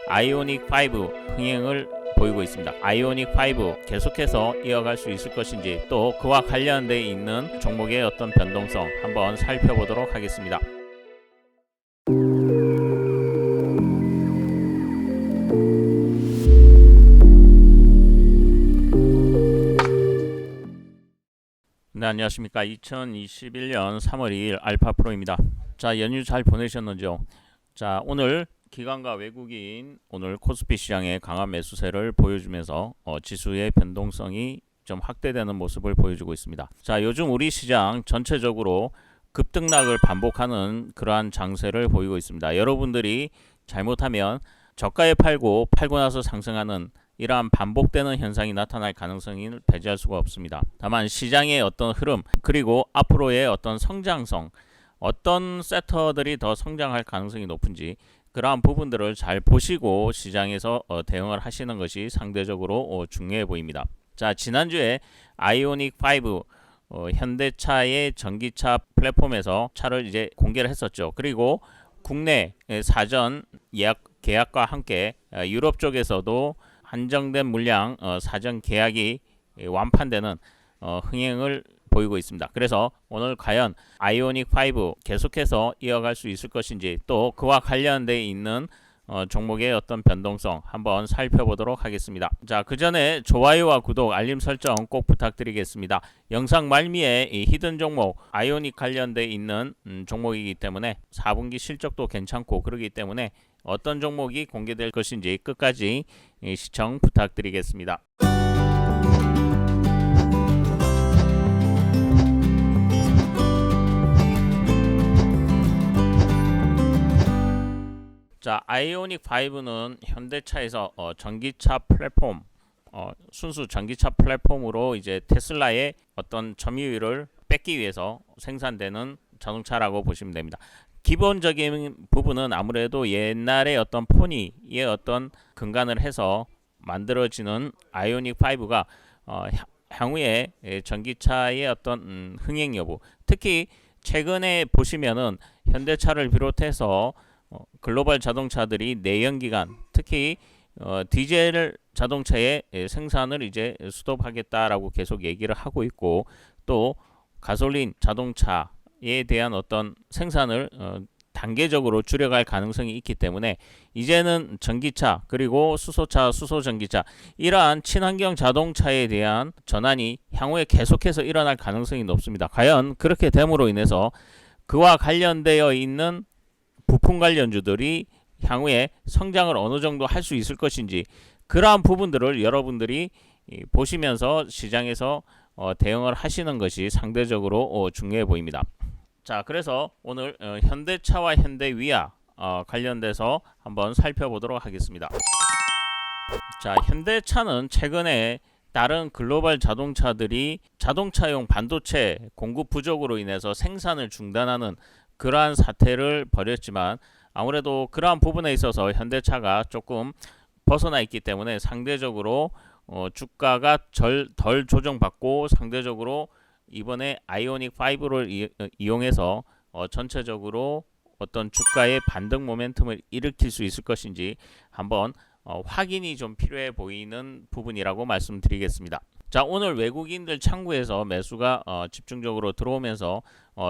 아이오닉 5 흥행을 보이고 있습니다. 아이오닉 5 계속해서 이어갈 수 있을 것인지, 또 그와 관련돼 있는 종목의 어떤 변동성 한번 살펴보도록 하겠습니다. 네, 안녕하십니까. 2021년 3월 2일 알파프로입니다. 자, 연휴 잘 보내셨는지요? 자, 오늘 기관과 외국인 오늘 코스피 시장의 강한 매수세를 보여주면서 지수의 변동성이 좀 확대되는 모습을 보여주고 있습니다. 자, 요즘 우리 시장 전체적으로 급등락을 반복하는 그러한 장세를 보이고 있습니다. 여러분들이 잘못하면 저가에 팔고 나서 상승하는 이러한 반복되는 현상이 나타날 가능성을 배제할 수가 없습니다. 다만 시장의 어떤 흐름, 그리고 앞으로의 어떤 성장성, 어떤 섹터들이 더 성장할 가능성이 높은지 그러한 부분들을 잘 보시고 시장에서 대응을 하시는 것이 상대적으로 중요해 보입니다. 자, 지난주에 아이오닉 5 현대차의 전기차 플랫폼에서 차를 이제 공개를 했었죠. 그리고 국내 사전 예약 계약과 함께 유럽 쪽에서도 한정된 물량 사전 계약이 완판되는 흥행을 보이고 있습니다. 그래서 오늘 과연 아이오닉 5 계속해서 이어갈 수 있을 것인지, 또 그와 관련돼 있는 종목의 어떤 변동성 한번 살펴보도록 하겠습니다. 자, 그 전에 좋아요와 구독, 알림 설정 꼭 부탁드리겠습니다. 영상 말미에 이 히든 종목 아이오닉 관련돼 있는 종목이기 때문에 4분기 실적도 괜찮고 그러기 때문에 어떤 종목이 공개될 것인지 끝까지 시청 부탁드리겠습니다. 자, 아이오닉 5는 현대차에서 전기차 플랫폼, 순수 전기차 플랫폼으로 이제 테슬라의 어떤 점유율을 뺏기 위해서 생산되는 자동차라고 보시면 됩니다. 기본적인 부분은 아무래도 옛날에 어떤 포니의 어떤 근간을 해서 만들어지는 아이오닉 5가 향후에 전기차의 어떤 흥행 여부, 특히 최근에 보시면은 현대차를 비롯해서 글로벌 자동차들이 내연기관, 특히 디젤 자동차의 생산을 이제 스톱하겠다라고 계속 얘기를 하고 있고, 또 가솔린 자동차에 대한 어떤 생산을 단계적으로 줄여갈 가능성이 있기 때문에 이제는 전기차, 그리고 수소차, 수소전기차, 이러한 친환경 자동차에 대한 전환이 향후에 계속해서 일어날 가능성이 높습니다. 과연 그렇게 됨으로 인해서 그와 관련되어 있는 부품 관련주들이 향후에 성장을 어느 정도 할 수 있을 것인지, 그러한 부분들을 여러분들이 보시면서 시장에서 대응을 하시는 것이 상대적으로 중요해 보입니다. 자, 그래서 오늘 현대차와 현대위아 관련돼서 한번 살펴보도록 하겠습니다. 자, 현대차는 최근에 다른 글로벌 자동차들이 자동차용 반도체 공급 부족으로 인해서 생산을 중단하는 그러한 사태를 벌였지만, 아무래도 그러한 부분에 있어서 현대차가 조금 벗어나 있기 때문에 상대적으로 주가가 덜 조정받고, 상대적으로 이번에 아이오닉 5를 이용해서 전체적으로 어떤 주가의 반등 모멘텀을 일으킬 수 있을 것인지 한번 확인이 좀 필요해 보이는 부분이라고 말씀드리겠습니다. 자, 오늘 외국인들 창구에서 매수가 집중적으로 들어오면서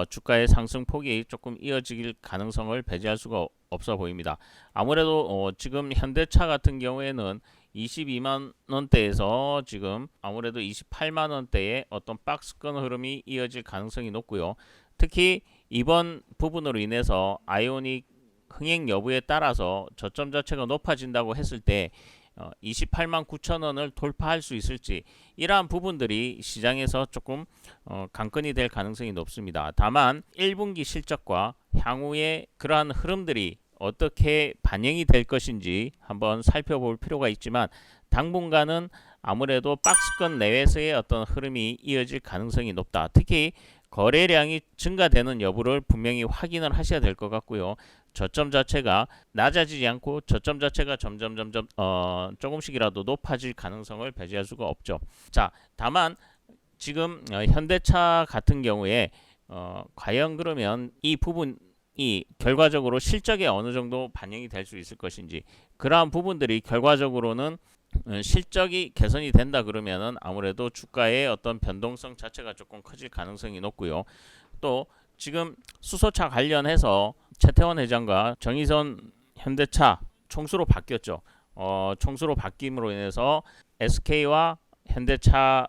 주가의 상승폭이 조금 이어질 가능성을 배제할 수가 없어 보입니다. 아무래도 지금 현대차 같은 경우에는 22만 원대에서 지금 아무래도 28만 원대의 어떤 박스권 흐름이 이어질 가능성이 높고요. 특히 이번 부분으로 인해서 아이오닉 흥행 여부에 따라서 저점 자체가 높아진다고 했을 때 28만 9천 원을 돌파할 수 있을지, 이러한 부분들이 시장에서 조금 관건이 될 가능성이 높습니다. 다만 1분기 실적과 향후의 그러한 흐름들이 어떻게 반영이 될 것인지 한번 살펴볼 필요가 있지만, 당분간은 아무래도 박스권 내에서의 어떤 흐름이 이어질 가능성이 높다. 특히 거래량이 증가되는 여부를 분명히 확인을 하셔야 될 것 같고요. 저점 자체가 낮아지지 않고 저점 자체가 점점 조금씩이라도 높아질 가능성을 배제할 수가 없죠. 자, 다만 지금 현대차 같은 경우에 과연 그러면 이 부분이 결과적으로 실적에 어느 정도 반영이 될 수 있을 것인지, 그러한 부분들이 결과적으로는 실적이 개선이 된다 그러면은 아무래도 주가의 어떤 변동성 자체가 조금 커질 가능성이 높고요. 또 지금 수소차 관련해서 최태원 회장과 정의선 현대차 총수로 바뀌었죠. 총수로 바뀜으로 인해서 SK와 현대차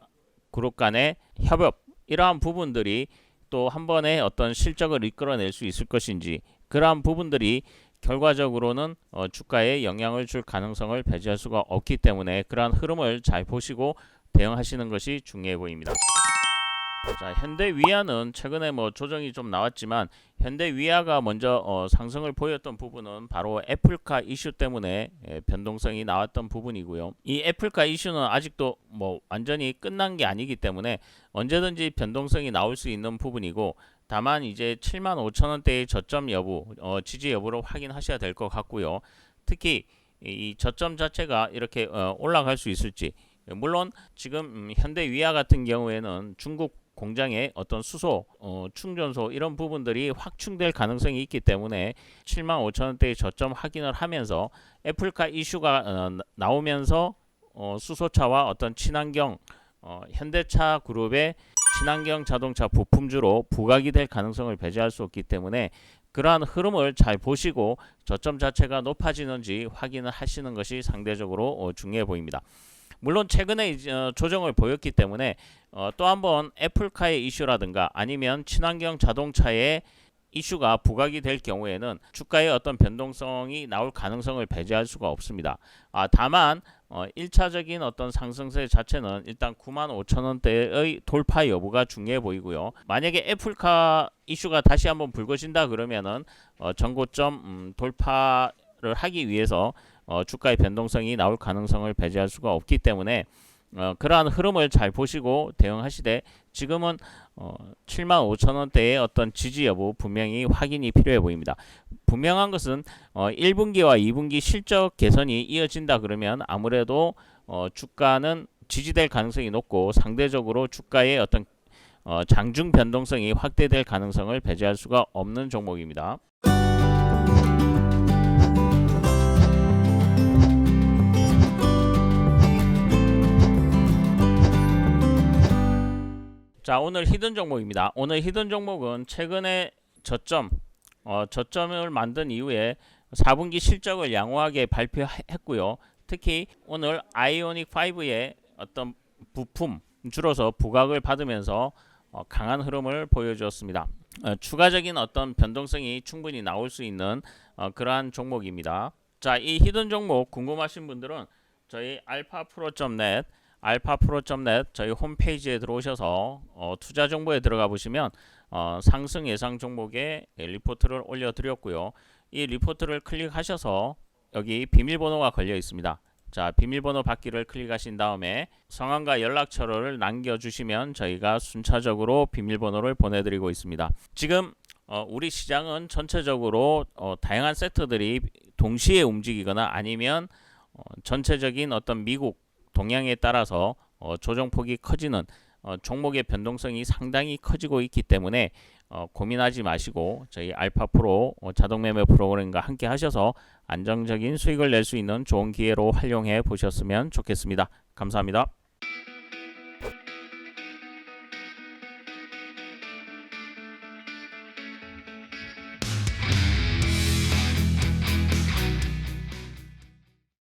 그룹 간의 협업, 이러한 부분들이 또 한 번에 어떤 실적을 이끌어낼 수 있을 것인지, 그러한 부분들이 결과적으로는 주가에 영향을 줄 가능성을 배제할 수가 없기 때문에 그러한 흐름을 잘 보시고 대응하시는 것이 중요해 보입니다. 자, 현대위아는 최근에 조정이 좀 나왔지만 현대위아가 먼저 상승을 보였던 부분은 바로 애플카 이슈 때문에 변동성이 나왔던 부분이고요. 이 애플카 이슈는 아직도 완전히 끝난 게 아니기 때문에 언제든지 변동성이 나올 수 있는 부분이고, 다만 이제 75,000원대의 저점 여부, 지지 여부를 확인하셔야 될 것 같고요. 특히 이 저점 자체가 이렇게 올라갈 수 있을지, 물론 지금 현대위아 같은 경우에는 중국 공장의 어떤 수소, 충전소 이런 부분들이 확충될 가능성이 있기 때문에 75,000원대의 저점 확인을 하면서 애플카 이슈가 나오면서 수소차와 어떤 친환경 현대차 그룹의 친환경 자동차 부품주로 부각이 될 가능성을 배제할 수 없기 때문에 그러한 흐름을 잘 보시고 저점 자체가 높아지는지 확인을 하시는 것이 상대적으로 중요해 보입니다. 물론 최근에 조정을 보였기 때문에 또 한번 애플카의 이슈라든가 아니면 친환경 자동차의 이슈가 부각이 될 경우에는 주가의 어떤 변동성이 나올 가능성을 배제할 수가 없습니다. 다만 1차적인 어떤 상승세 자체는 일단 95,000원대의 돌파 여부가 중요해 보이고요. 만약에 애플카 이슈가 다시 한번 불거진다 그러면은 전고점 돌파를 하기 위해서 주가의 변동성이 나올 가능성을 배제할 수가 없기 때문에 그러한 흐름을 잘 보시고 대응하시되, 지금은 75,000원대의 어떤 지지 여부 분명히 확인이 필요해 보입니다. 분명한 것은 1분기와 2분기 실적 개선이 이어진다 그러면 아무래도 주가는 지지될 가능성이 높고 상대적으로 주가의 어떤 장중 변동성이 확대될 가능성을 배제할 수가 없는 종목입니다. 자, 오늘 히든 종목입니다. 오늘 히든 종목은 최근에 저점을 만든 이후에 4분기 실적을 양호하게 발표했고요. 특히 오늘 아이오닉 5의 어떤 부품 줄어서 부각을 받으면서 강한 흐름을 보여주었습니다. 추가적인 어떤 변동성이 충분히 나올 수 있는 그러한 종목입니다. 자, 이 히든 종목 궁금하신 분들은 저희 alphapro.net 저희 홈페이지에 들어오셔서 투자 정보에 들어가 보시면 상승 예상 종목의 리포트를 올려드렸고요. 이 리포트를 클릭하셔서 여기 비밀번호가 걸려 있습니다. 자, 비밀번호 받기를 클릭하신 다음에 성함과 연락처를 남겨주시면 저희가 순차적으로 비밀번호를 보내드리고 있습니다. 지금 우리 시장은 전체적으로 다양한 섹터들이 동시에 움직이거나 아니면 전체적인 어떤 미국 동향에 따라서 조정폭이 커지는 종목의 변동성이 상당히 커지고 있기 때문에 고민하지 마시고 저희 알파프로 자동매매 프로그램과 함께 하셔서 안정적인 수익을 낼 수 있는 좋은 기회로 활용해 보셨으면 좋겠습니다. 감사합니다.